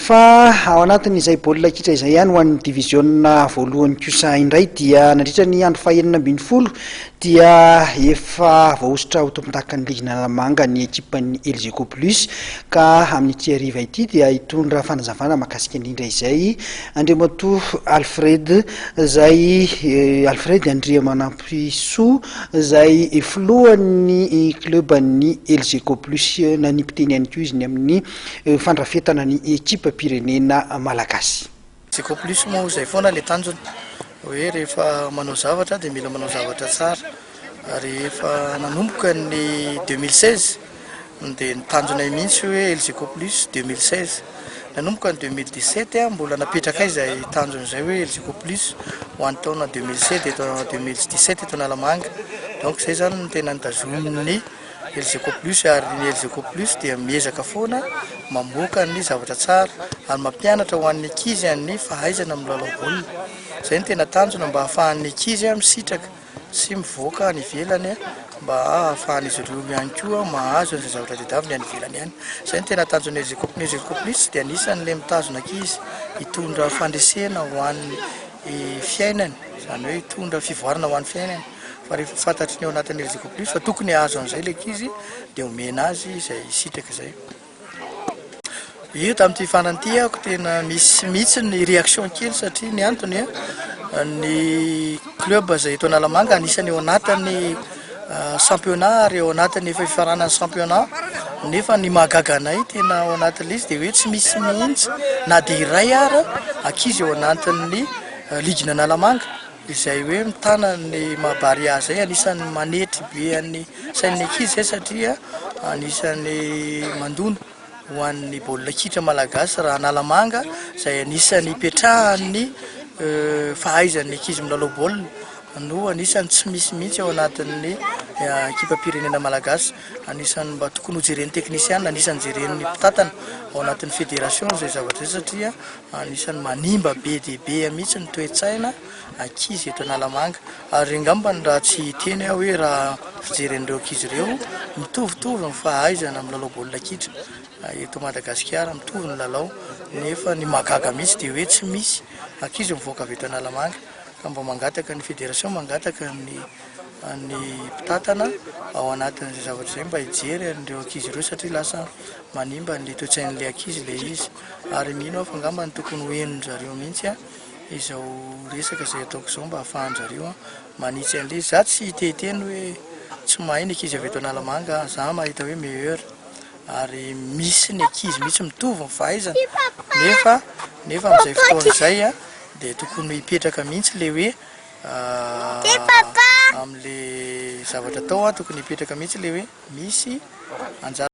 fa ao anatin'izay baolina kitra izay ihany ho an'ny division voalohany kosa indray dia nandritra ny andro fahaenina ambin'ny folo dia efa voaositra ho tompon-daka ny ligina Lamanga ny ekipan'ny Elgeco Plus ka amin'ity hariva ity dia hitondra fanazavana mahakasika indrindra izay Andriamatoa Alfred Andriamanampisoa izay filohan'ny cluban'ny Elgeco Plus na nipiteny ihany koa izy ny amin'ny fandrafetana ny ekipa pirenena malagasy. Elgeco Plus moa izay foana le tanjony hoe rehefa manao zavatra dia mila manao zavatra tsara. Rehefa nanomboka ny 2016 dia nitanjona mihitsy hoe Elgeco Plus 2016. Nanomboka ny 2017 mbola napetraka izay tanjona izay hoe Elgeco Plus ho an'ny taona 2017 2017 eto Analamanga. Donc zay zany no tena nitazomin'ny Elgeco Plus ary ny Elgeco Plus dia miezaka foana mamoaka ny zavatra tsara ary mampianatra ho an'ny ankizy ny fahaizana milalao baolina. Zay ny tena tanjona mba ahafahan'ny ankizy misitraka sy mivoaka ny ivelany mba ahafahan'izy ireo ihany koa mahazo ny zavatra tadiaviny any ivelany ihany. Zay ny tena tanjon'ny Elgeco Plus dia anisan'ilay mitazona ankizy hitondra fandresena ho an'ny fiainany, izany hoe hitondra fivoarana ho an'ny fiainany. Fa rehefa fantatry ny ao anatin'ny Elgeco Plus fa tokony ahazo an'izay ilay ankizy dia omena azy izay sitraka izay. Io tamin'ity faranty tena misy mihitsy ny réaction kely satria ny antony ny club izay eto Analamanga anisany ao anatin'ny championnat ary ao anatin'ny efa fifaranan'ny championnat nefa ny mahagaga anay tena ao anatin'ilay izy dia hoe tsy misy mihitsy na dia iray ara ankizy ao anatin'ny ligina Analamanga izay hoe mitana ny mahabaria zay anisany manetry be an'ny sain'ny ankizy zay satria anisany mandona ho an'ny baolina kitra malagasy raha Analamanga izay anisany ipetrahan'ny fahaizan'ny ankizy milalao baolina no anisany tsy misy mihitsy ao anatin'ny ekipa pirenena malagasy. Anisany mba tokony ho jeren'ny teknisiana, anisany jeren'ny mpitatana ao anatin'ny fédération zay zavatra zay satria anisany manimba be dia be mihitsy ny toe-tsaina ankizy eto Analamanga. Ary angambany raha tsy teny aho hoe raha fijeren'ireo ankizy ireo mitovitovy ny fahaizana milalao baolina kitra eto Madagasikara, mitovy ny lalao nefa ny mahagaga mihitsy dia hoe tsy misy ankizy mivoaka avy eto Analamanga ka mba mangataka ny fédération, mangataka ny mpitatana ao anatin'izay zavatra izay mba hijery an'ireo ankizy ireo satria lasa manimba ny toe-tsain'ilay ankizy ilay izy. Ary mino aho fa angambany tokony ho henon-jareo mihitsy izao resaka izay ataoko izao mba ahafahan-jareo manitsy an'ilay. Za tsy hiteteny hoe tsy mahay ny ankizy avy eto Analamanga, za mahita hoe meilleur ary misy ny ankizy mihitsy mitovy ny fahaizana nefa amin'izay fotoana izay dia tokony hipetraka mihitsy le hoe amin'le zavatra atao tokony hipetraka mihitsy le hoe misy anjara